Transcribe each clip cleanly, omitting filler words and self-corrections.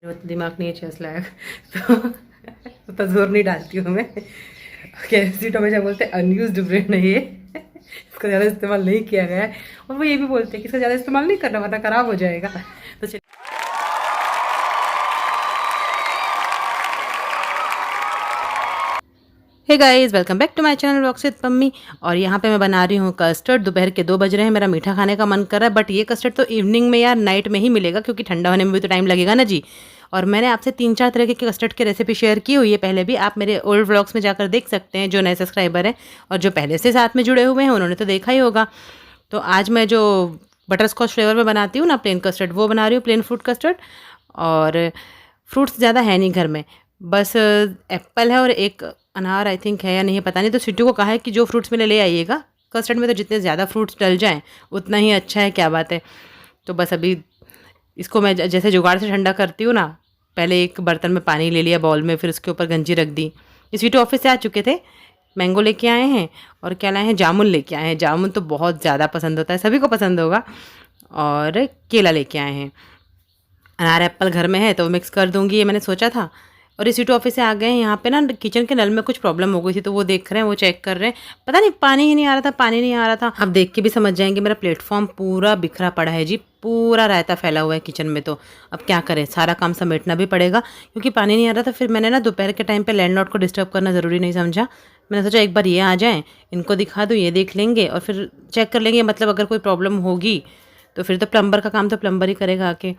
दिमाग नहीं है चेस लायक तो उतना जोर नहीं डालती हूँ मैं। कैल्शियम हमेशा बोलते हैं अनयूज्ड ब्रेन है ये, इसका ज़्यादा इस्तेमाल नहीं किया गया है। और वो ये भी बोलते हैं कि इसका ज़्यादा इस्तेमाल नहीं करना वरना ख़राब हो जाएगा। तो चलिए hey guys, welcome back to my channel vlogs with Pammi. और यहाँ पे मैं बना रही हूँ कस्टर्ड। दोपहर के 2 बज रहे हैं, मेरा मीठा खाने का मन कर रहा है, बट ये कस्टर्ड तो इवनिंग में या नाइट में ही मिलेगा क्योंकि ठंडा होने में भी तो टाइम लगेगा ना जी। और मैंने आपसे 3-4 तरह के कस्टर्ड की रेसिपी शेयर की हुई है पहले भी, आप मेरे ओल्ड व्लॉग्स में जाकर देख सकते हैं जो नए सब्सक्राइबर हैं। और जो पहले से साथ में जुड़े हुए हैं उन्होंने तो देखा ही होगा। तो आज मैं जो बटर स्कॉच फ्लेवर में बनाती हूँ ना प्लेन कस्टर्ड, वो बना रही हूँ, प्लेन फ्रूट कस्टर्ड। और फ्रूट्स ज़्यादा है नहीं घर में, बस एप्पल है और एक अनार आई थिंक है या नहीं है पता नहीं। तो सिट्टू को कहा है कि जो फ्रूट्स मेरे ले आइएगा, कस्टर्ड में तो जितने ज़्यादा फ्रूट्स डल जाएं उतना ही अच्छा है, क्या बात है। तो बस अभी इसको मैं जैसे जुगाड़ से ठंडा करती हूँ ना, पहले एक बर्तन में पानी ले लिया बाउल में, फिर उसके ऊपर गंजी रख दी। ये स्वीटू ऑफिस से आ चुके थे, मैंगो लेके आए हैं और क्या लाए हैं, जामुन लेके आए हैं। जामुन तो बहुत ज़्यादा पसंद होता है, सभी को पसंद होगा। और केला लेके आए हैं। अनार एप्पल घर में है तो मिक्स कर दूंगी, ये मैंने सोचा था। और इसी ऑफिस से आ गए हैं। यहाँ पे ना किचन के नल में कुछ प्रॉब्लम हो गई थी तो वो देख रहे हैं, वो चेक कर रहे हैं। पता नहीं पानी ही नहीं आ रहा था, पानी नहीं आ रहा था। अब देख के भी समझ जाएंगे, मेरा प्लेटफॉर्म पूरा बिखरा पड़ा है जी, पूरा रायता फैला हुआ है किचन में। तो अब क्या करें, सारा काम समेटना भी पड़ेगा क्योंकि पानी नहीं आ रहा था। फिर मैंने ना दोपहर के टाइम पे लैंडलॉर्ड को डिस्टर्ब करना ज़रूरी नहीं समझा। मैंने सोचा एक बार ये आ जाएँ, इनको दिखा दूँ, ये देख लेंगे और फिर चेक कर लेंगे। मतलब अगर कोई प्रॉब्लम होगी तो फिर तो प्लम्बर का काम तो प्लम्बर ही करेगा आके।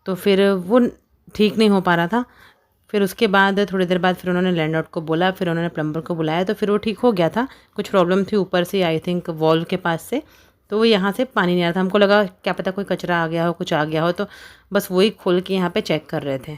तो फिर वो ठीक नहीं हो पा रहा था। फिर उसके बाद थोड़ी देर बाद फिर उन्होंने लैंडलॉर्ड को बोला, फिर उन्होंने प्लम्बर को बुलाया, तो फिर वो ठीक हो गया था। कुछ प्रॉब्लम थी ऊपर से आई थिंक वॉल्व के पास से, तो वो यहाँ से पानी नहीं आ रहा था। हमको लगा क्या पता कोई कचरा आ गया हो, कुछ आ गया हो, तो बस वही खोल के यहाँ पे चेक कर रहे थे।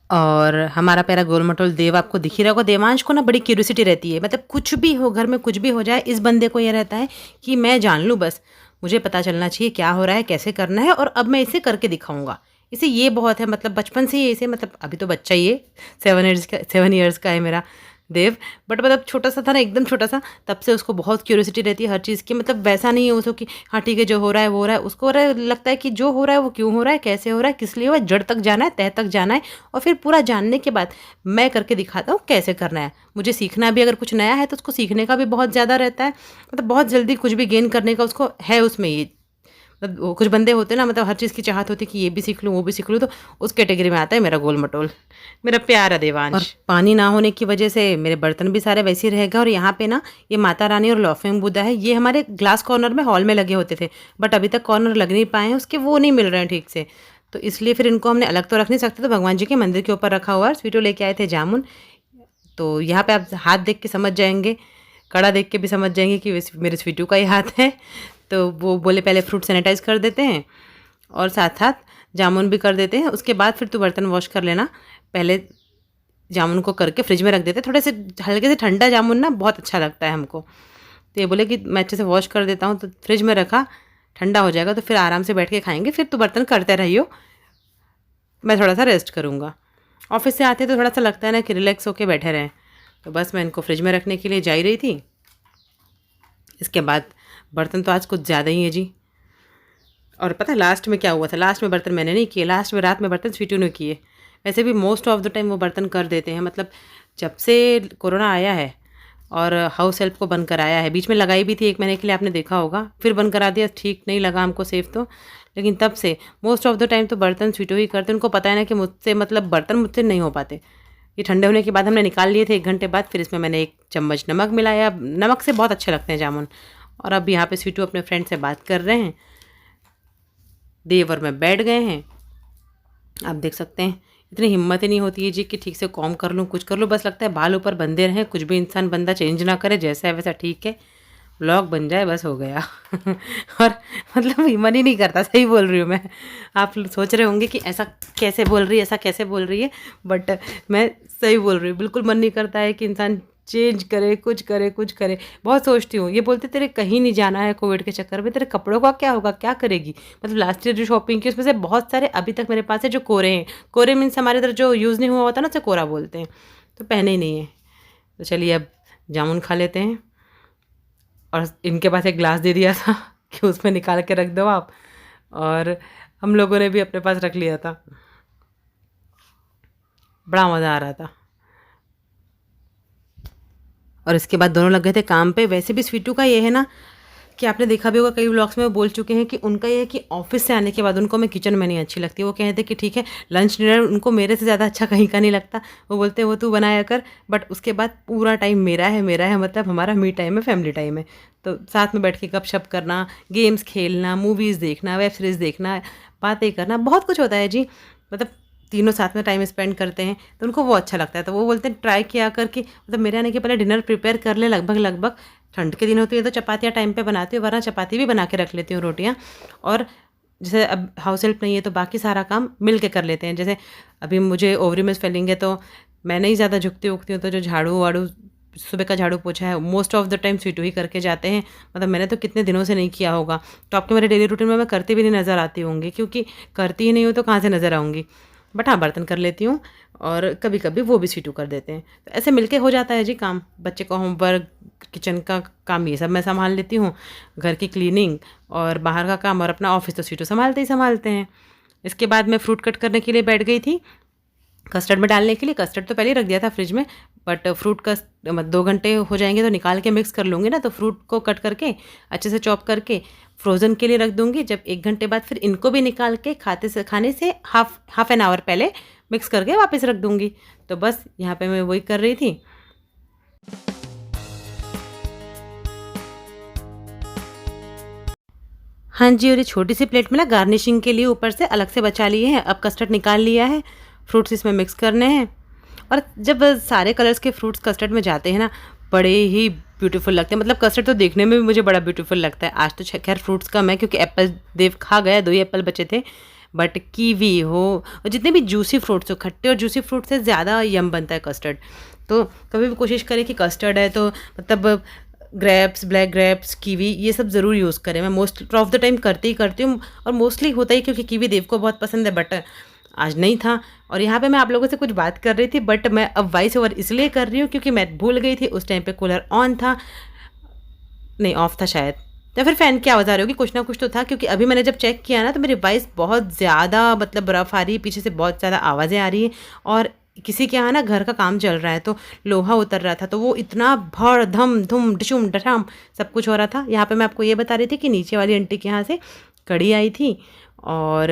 और हमारा प्यारा गोल मटोल देव आपको दिख ही रहा होगा। देवांश को ना बड़ी क्यूरियोसिटी रहती है, मतलब कुछ भी हो घर में, कुछ भी हो जाए, इस बंदे को ये रहता है कि मैं जान लूँ, बस मुझे पता चलना चाहिए क्या हो रहा है, कैसे करना है, और अब मैं इसे करके दिखाऊंगा। इसे ये बहुत है, मतलब बचपन से ही इसे, मतलब अभी तो बच्चा ही है, 7 ईयर्स का है मेरा देव। बट मतलब छोटा सा था ना, एकदम छोटा सा, तब से उसको बहुत क्यूरियोसिटी रहती है हर चीज़ की। मतलब वैसा नहीं है उसको कि हाँ ठीक है जो हो रहा है वो हो रहा है, उसको लगता है कि जो हो रहा है वो क्यों हो रहा है, कैसे हो रहा है, किस लिए हो रहा है, जड़ तक जाना है, तह तक जाना है। और फिर पूरा जानने के बाद मैं करके दिखाता हूँ कैसे करना है। मुझे सीखना भी, अगर कुछ नया है तो उसको सीखने का भी बहुत ज़्यादा रहता है। मतलब बहुत जल्दी कुछ भी गेन करने का उसको है उसमें ये। मतलब कुछ बंदे होते हैं ना, मतलब हर चीज़ की चाहत होती है कि ये भी सीख लूँ वो भी सीख लूँ, तो उस कैटेगरी में आता है मेरा गोल मटोल, मेरा प्यारा देवांश। और पानी ना होने की वजह से मेरे बर्तन भी सारे वैसे ही रह गए। और यहाँ पे ना ये माता रानी और लॉफिंग बुद्धा है, ये हमारे ग्लास कॉर्नर में हॉल में लगे होते थे, बट अभी तक कॉर्नर लग नहीं पाए हैं उसके, वो नहीं मिल रहे हैं ठीक से। तो इसलिए फिर इनको हमने अलग तो रख नहीं सकते, तो भगवान जी के मंदिर के ऊपर रखा हुआ है। स्वीटो लेके आए थे जामुन। तो यहाँ पे आप हाथ देख के समझ जाएंगे, कड़ा देख के भी समझ जाएंगे कि मेरे स्वीटू का ही हाथ है। तो वो बोले पहले फ्रूट सैनिटाइज कर देते हैं और साथ साथ जामुन भी कर देते हैं, उसके बाद फिर तू बर्तन वॉश कर लेना। पहले जामुन को करके फ्रिज में रख देते हैं, थोड़े से हल्के से ठंडा जामुन ना बहुत अच्छा लगता है हमको। तो ये बोले कि मैं अच्छे से वॉश कर देता हूँ, तो फ्रिज में रखा, ठंडा हो जाएगा तो फिर आराम से बैठ के खाएंगे। फिर तू बर्तन करते रहियो, मैं थोड़ा सा रेस्ट करूँगा। ऑफिस से आते तो थोड़ा सा लगता है ना कि रिलैक्स होके बैठे रहें। तो बस मैं इनको फ्रिज में रखने के लिए जा ही रही थी। इसके बाद बर्तन तो आज कुछ ज़्यादा ही है जी। और पता है लास्ट में क्या हुआ था, लास्ट में बर्तन मैंने नहीं किए, लास्ट में रात में बर्तन स्वीटू ने किए। वैसे भी मोस्ट ऑफ द टाइम वो बर्तन कर देते हैं। मतलब जब से कोरोना आया है और हाउस हेल्प को बंद कराया है, बीच में लगाई भी थी 1 महीने के लिए, आपने देखा होगा, फिर बंद करा दिया, ठीक नहीं लगा हमको सेफ तो। लेकिन तब से मोस्ट ऑफ द टाइम तो बर्तन स्वीटू ही करते। उनको पता है ना कि मुझसे, मतलब बर्तन मुझसे नहीं हो पाते। ये ठंडे होने के बाद हमने निकाल लिए थे 1 घंटे बाद, फिर इसमें मैंने 1 चम्मच नमक मिलाया। नमक से बहुत अच्छे लगते हैं जामुन। और अब यहाँ पे स्वीटू अपने फ्रेंड से बात कर रहे हैं, देव और मैं बैठ गए हैं। आप देख सकते हैं इतनी हिम्मत ही नहीं होती है जी कि ठीक से कॉम कर लूँ, कुछ कर लूँ। बस लगता है बाल ऊपर बंधे रहें, कुछ भी इंसान बंदा चेंज ना करे, जैसा है वैसा ठीक है, व्लॉग बन जाए बस हो गया। और मतलब मन ही नहीं करता, सही बोल रही हूँ मैं। आप सोच रहे होंगे कि ऐसा कैसे बोल रही है, ऐसा कैसे बोल रही है, बट मैं सही बोल रही हूँ। बिल्कुल मन नहीं करता है कि इंसान चेंज करे, कुछ करे, कुछ करे। बहुत सोचती हूँ, ये बोलते तेरे कहीं नहीं जाना है कोविड के चक्कर में, तेरे कपड़ों का क्या होगा, क्या करेगी। मतलब लास्ट ईयर जो शॉपिंग की उसमें से बहुत सारे अभी तक मेरे पास है जो कोरे हैं। कोरे मीन्स हमारे इधर जो यूज़ नहीं हुआ होता ना, उसे कोरा बोलते हैं, तो पहने ही नहीं है। तो चलिए अब जामुन खा लेते हैं। और इनके पास एक ग्लास दे दिया था कि उसमें निकाल के रख दो आप, और हम लोगों ने भी अपने पास रख लिया था। बड़ा मज़ा आ रहा था। और इसके बाद दोनों लग गए थे काम पे। वैसे भी स्वीटू का ये है ना कि आपने देखा भी होगा, कई व्लॉग्स में वो बोल चुके हैं कि उनका ये है कि ऑफिस से आने के बाद उनको मैं किचन में नहीं अच्छी लगती। वो कहते हैं कि ठीक है, लंच डिनर उनको मेरे से ज़्यादा अच्छा कहीं का नहीं लगता। वो बोलते हैं वो तू बनाया कर, बट उसके बाद पूरा टाइम मेरा है, मतलब हमारा मी टाइम है, फैमिली टाइम है। तो साथ में बैठ के गपशप करना, गेम्स खेलना, मूवीज़ देखना, वेब सीरीज़ देखना, बातें करना, बहुत कुछ होता है जी। मतलब तीनों साथ में टाइम स्पेंड करते हैं तो उनको वो अच्छा लगता है। तो वो बोलते हैं ट्राई किया कर कि मतलब मेरे आने के पहले डिनर प्रिपेयर कर ले लगभग लगभग। ठंड के दिन होती है तो चपातियाँ टाइम पे बनाती हूँ, वरना चपाती भी बना के रख लेती हूँ, रोटियाँ। और जैसे अब हाउस हेल्प नहीं है तो बाकी सारा काम मिल के कर लेते हैं। जैसे अभी मुझे ओवरी में स्वेलिंग है तो मैं नहीं ज़्यादा झुकती उगती हूँ, तो जो झाड़ू वाड़ू सुबह का झाड़ू पोछा है most of the time Sweetu ही करके जाते हैं। मतलब मैंने तो कितने दिनों से नहीं किया होगा, तो आपके मेरे डेली रूटीन में मैं करती भी नहीं नज़र आती होंगी, क्योंकि करती ही नहीं हूँ तो कहाँ से नज़र आऊँगी। बट हाँ, बर्तन कर लेती हूँ और कभी कभी वो भी स्वीटू कर देते हैं। तो ऐसे मिलके हो जाता है जी काम। बच्चे का होमवर्क, किचन का काम, ये सब मैं संभाल लेती हूँ। घर की क्लीनिंग और बाहर का काम और अपना ऑफिस तो स्वीटू संभालते ही संभालते हैं। इसके बाद मैं फ्रूट कट करने के लिए बैठ गई थी, कस्टर्ड में डालने के लिए। कस्टर्ड तो पहले ही रख दिया था फ्रिज में, बट फ्रूट का 2 घंटे हो जाएंगे तो निकाल के मिक्स कर लूँगी ना। तो फ्रूट को कट करके अच्छे से चॉप करके फ्रोज़न के लिए रख दूँगी। जब 1 घंटे बाद फिर इनको भी निकाल के खाने से हाफ एन आवर पहले मिक्स करके वापस रख दूँगी। तो बस यहाँ पे मैं वही कर रही थी। हाँ जी, और ये छोटी सी प्लेट में ना गार्निशिंग के लिए ऊपर से अलग से बचा लिए हैं। अब कस्टर्ड निकाल लिया है, फ्रूट्स इसमें मिक्स करने हैं। और जब सारे कलर्स के फ्रूट्स कस्टर्ड में जाते हैं ना, बड़े ही ब्यूटीफुल लगते हैं। मतलब कस्टर्ड तो देखने में भी मुझे बड़ा ब्यूटीफुल लगता है। आज तो खैर फ्रूट्स कम है क्योंकि एप्पल देव खा गया, 2 ही एप्पल बचे थे। बट कीवी हो और जितने भी जूसी फ्रूट्स हो, खट्टे और जूसी फ्रूट से ज़्यादा यम बनता है कस्टर्ड। तो कभी भी कोशिश करें कि कस्टर्ड है तो मतलब ग्रेप्स, ब्लैक ग्रेप्स, कीवी, ये सब ज़रूर यूज़ करें। मैं मोस्ट ऑफ द टाइम करती हूँ और मोस्टली होता ही क्योंकि कीवी देव को बहुत पसंद है, बट आज नहीं था। और यहाँ पे मैं आप लोगों से कुछ बात कर रही थी, बट मैं अब वॉइस ओवर इसलिए कर रही हूँ क्योंकि मैं भूल गई थी। उस टाइम पे कूलर ऑन था, नहीं ऑफ था शायद, या फिर फ़ैन की आवाज़ आ रही होगी, कुछ ना कुछ तो था। क्योंकि अभी मैंने जब चेक किया ना तो मेरी वॉइस बहुत ज़्यादा मतलब रफ आ रही है, पीछे से बहुत ज़्यादा आवाज़ें आ रही हैं। और किसी के यहाँ ना घर का काम चल रहा है तो लोहा उतर रहा था, तो वो इतना भड़ धम धुम डिशुम डठाम सब कुछ हो रहा था। यहाँ पे मैं आपको ये बता रही थी कि नीचे वाली आंटी के यहाँ से कढ़ी आई थी और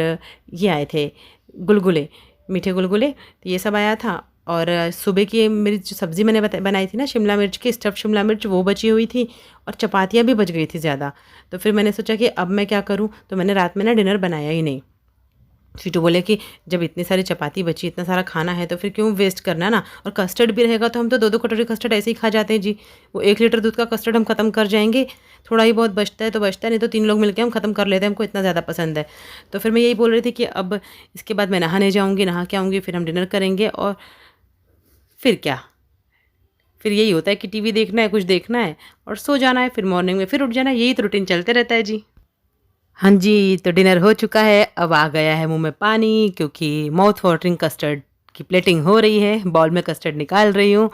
ये आए थे गुलगुले, मीठे गुलगुले, तो ये सब आया था। और सुबह की मेरी जो सब्ज़ी मैंने बनाई थी ना, शिमला मिर्च की स्टफ़ शिमला मिर्च, वो बची हुई थी और चपातियाँ भी बच गई थी ज़्यादा। तो फिर मैंने सोचा कि अब मैं क्या करूँ, तो मैंने रात में ना डिनर बनाया ही नहीं। चीटू बोले कि जब इतनी सारी चपाती बची, इतना सारा खाना है तो फिर क्यों वेस्ट करना ना। और कस्टर्ड भी रहेगा तो हम तो 2-2 कटोरी कस्टर्ड ऐसे ही खा जाते हैं जी। वो 1 लीटर दूध का कस्टर्ड हम ख़त्म कर जाएंगे। थोड़ा ही बहुत बचता है तो बचता है, नहीं तो 3 लोग मिलकर हम ख़त्म कर लेते हैं, हमको इतना ज़्यादा पसंद है। तो फिर मैं यही बोल रही थी कि अब इसके बाद मैं नहाने जाऊँगी, नहा के आऊँगी, फिर हम डिनर करेंगे और फिर क्या, फिर यही होता है कि टीवी देखना है, कुछ देखना है और सो जाना है, फिर मॉर्निंग में फिर उठ जाना है। यही तो रूटीन चलते रहता है जी। हाँ जी, तो डिनर हो चुका है, अब आ गया है मुँह में पानी क्योंकि माउथ वाटरिंग कस्टर्ड की प्लेटिंग हो रही है, बाउल में कस्टर्ड निकाल रही हूँ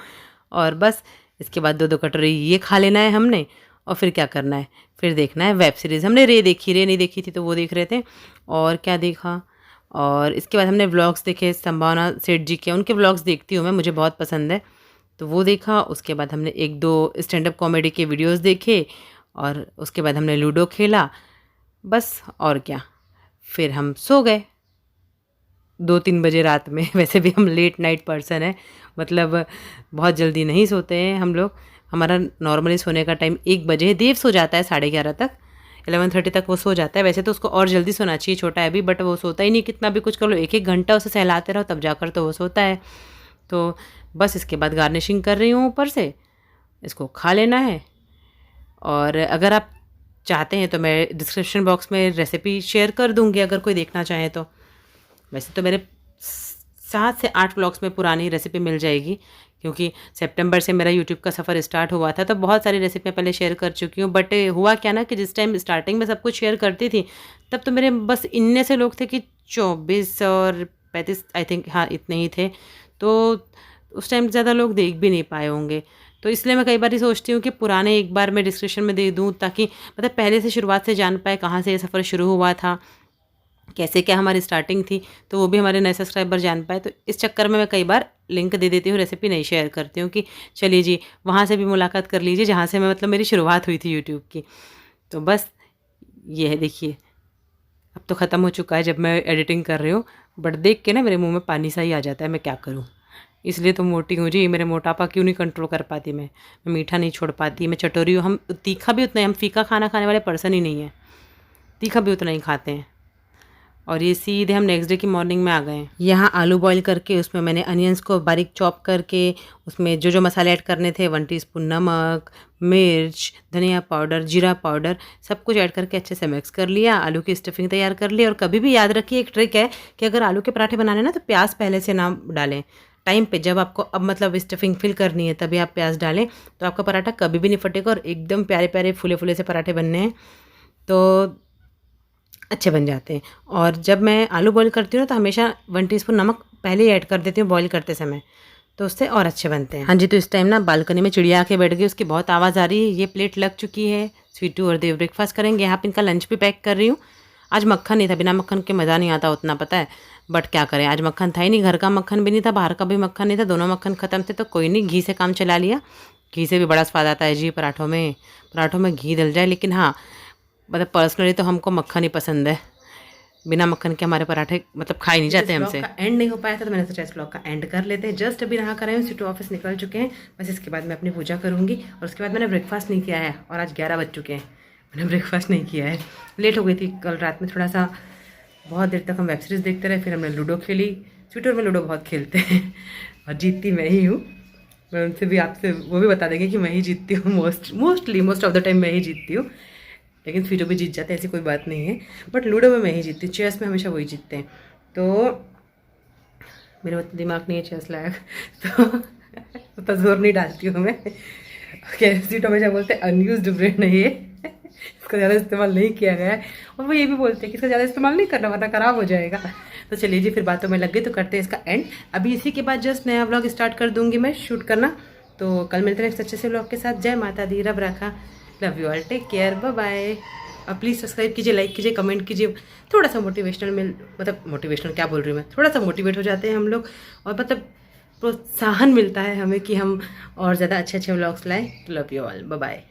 और बस इसके बाद 2-2 कटोरी ये खा लेना है हमने। और फिर क्या करना है, फिर देखना है वेब सीरीज़। हमने रे नहीं देखी थी तो वो देख रहे थे। और क्या देखा, और इसके बाद हमने व्लॉग्स देखे, संभावना सेठ जी के, उनके व्लॉग्स देखती हूँ मैं, मुझे बहुत पसंद है, तो वो देखा। उसके बाद हमने 1-2 स्टैंड अप कॉमेडी के वीडियोज़ देखे और उसके बाद हमने लूडो खेला, बस और क्या, फिर हम सो गए 2-3 बजे रात में। वैसे भी हम लेट नाइट पर्सन हैं, मतलब बहुत जल्दी नहीं सोते हैं हम लोग। हमारा नॉर्मली सोने का टाइम 1 बजे है, देव सो जाता है 11:30 तक, 11:30 तक वो सो जाता है। वैसे तो उसको और जल्दी सोना चाहिए, छोटा है अभी, बट वो सोता ही नहीं, कितना भी कुछ कर लो, 1-1 घंटा उसे सहलाते रहो तब जाकर तो वो सोता है। तो बस इसके बाद गार्निशिंग कर रही हूँ ऊपर से, इसको खा लेना है। और अगर आप चाहते हैं तो मैं डिस्क्रिप्शन बॉक्स में रेसिपी शेयर कर दूँगी अगर कोई देखना चाहे तो। वैसे तो मेरे 7 से 8 व्लॉग्स में पुरानी रेसिपी मिल जाएगी, क्योंकि सितंबर से मेरा यूट्यूब का सफ़र स्टार्ट हुआ था, तो बहुत सारी रेसिपियाँ पहले शेयर कर चुकी हूँ। बट हुआ क्या ना कि जिस टाइम स्टार्टिंग में सब कुछ शेयर करती थी तब तो मेरे बस इतने से लोग थे कि 24 और 35 आई थिंक, हाँ इतने ही थे। तो उस टाइम ज़्यादा लोग देख भी नहीं पाए होंगे, तो इसलिए मैं कई बार सोचती हूँ कि पुराने एक बार मैं डिस्क्रिप्शन में दे दूँ, ताकि मतलब पहले से शुरुआत से जान पाए कहाँ से ये सफ़र शुरू हुआ था, कैसे क्या हमारी स्टार्टिंग थी, तो वो भी हमारे नए सब्सक्राइबर जान पाए। तो इस चक्कर में मैं कई बार लिंक दे देती हूँ, रेसिपी नहीं शेयर करती हूँ कि चलिए जी वहाँ से भी मुलाकात कर लीजिए जहाँ से मैं मतलब मेरी शुरुआत हुई थी यूट्यूब की। तो बस ये है, देखिए अब तो ख़त्म हो चुका है जब मैं एडिटिंग कर रही हूँ, बट देख के ना मेरे मुँह में पानी सा ही आ जाता है, मैं क्या करूँ। इसलिए तो मोटी हूँ जी, मेरे मोटापा क्यों नहीं कंट्रोल कर पाती मैं मीठा नहीं छोड़ पाती, मैं चटोरी हूँ। हम तीखा भी उतना ही, हम फीका खाना खाने वाले पर्सन ही नहीं है, तीखा भी उतना ही खाते हैं। और ये सीधे हम नेक्स्ट डे की मॉर्निंग में आ गए हैं। यहाँ आलू बॉईल करके उसमें मैंने अनियंस को बारीक चॉप करके उसमें जो जो मसाले ऐड करने थे 1 टीस्पून नमक, मिर्च, धनिया पाउडर, जीरा पाउडर, सब कुछ ऐड करके अच्छे से मिक्स कर लिया। आलू की स्टफिंग तैयार कर ली। और कभी भी याद रखिए, एक ट्रिक है कि अगर आलू के पराठे बनाने ना तो प्याज पहले से ना डालें। टाइम पे जब आपको अब मतलब स्टफिंग फिल करनी है तभी आप प्याज डालें, तो आपका पराठा कभी भी नहीं फटेगा और एकदम प्यारे प्यारे फूले फूले से पराठे बनने हैं तो अच्छे बन जाते हैं। और जब मैं आलू बॉईल करती हूँ ना तो हमेशा 1 टीस्पून नमक पहले ही ऐड कर देती हूँ बॉईल करते समय, तो उससे और अच्छे बनते हैं। हाँ जी, तो इस टाइम ना बालकनी में चिड़िया आके बैठ गई, उसकी बहुत आवाज़ आ रही है। ये प्लेट लग चुकी है, स्वीटू और देव ब्रेकफास्ट करेंगे। यहाँ पे इनका लंच भी पैक कर रही हूँ। आज मक्खन नहीं था, बिना मक्खन के मज़ा नहीं आता उतना, पता है, बट क्या करें, आज मक्खन था ही नहीं। घर का मक्खन भी नहीं था, बाहर का भी मक्खन नहीं था, दोनों मक्खन ख़त्म थे, तो कोई नहीं, घी से काम चला लिया। घी से भी बड़ा स्वाद आता है जी पराठों में घी डल जाए। लेकिन हाँ, मतलब पर्सनली तो हमको मक्खन ही पसंद है, बिना मक्खन के हमारे पराठे मतलब खाए नहीं जाते हमसे। का एंड नहीं हो पाया था तो मैंने सोचा इस ब्लॉग का एंड कर लेते हैं। जस्ट अभी नहा कर आए हूँ, सीटू ऑफिस निकल चुके हैं, बस इसके बाद मैं अपनी पूजा करूँगी। और उसके बाद मैंने ब्रेकफास्ट नहीं किया है और आज 11 बज चुके हैं, मैंने ब्रेकफास्ट नहीं किया है। लेट हो गई थी कल रात में थोड़ा सा, बहुत देर तक हम वेब सीरीज़ देखते रहे, फिर हमने लूडो खेली। सीटू और मैं लूडो बहुत खेलते हैं और जीतती मैं ही हूँ। मैं उनसे भी आपसे वो भी बता देंगे कि मैं ही जीतती हूँ, मोस्ट ऑफ द टाइम मैं ही जीतती हूँ। लेकिन स्वीटो भी जीत जाते हैं, ऐसी कोई बात नहीं है, बट लूडो में मैं ही जीतती हूँ। चेस में हमेशा वही जीतते हैं, तो मेरे मतलब दिमाग नहीं है चेस लायक, तो उतना जोर नहीं डालती हूँ मैं। स्वीटो हमेशा बोलते हैं अनयूज्ड ब्रेन है ये, इसका ज़्यादा इस्तेमाल नहीं किया गया है। और वो ये भी बोलते हैं कि इसका ज़्यादा इस्तेमाल नहीं करना वरना ख़राब हो जाएगा। तो चलिए जी, फिर बातों में लग गई तो करते हैं इसका एंड। अभी इसी के बाद जस्ट नया व्लॉग स्टार्ट कर दूँगी मैं शूट करना। तो कल मिलते हैं अच्छे से व्लॉग के साथ। जय माता दी, रब रखा, love you all, take care, bye bye. और प्लीज़ सब्सक्राइब कीजिए, लाइक कीजिए, कमेंट कीजिए। थोड़ा सा मोटिवेशनल क्या बोल रही हूँ मैं, थोड़ा सा मोटिवेट हो जाते हैं हम लोग और मतलब प्रोत्साहन मिलता है हमें कि हम और ज़्यादा अच्छे अच्छे व्लॉग्स लाएँ। Love you all, bye bye.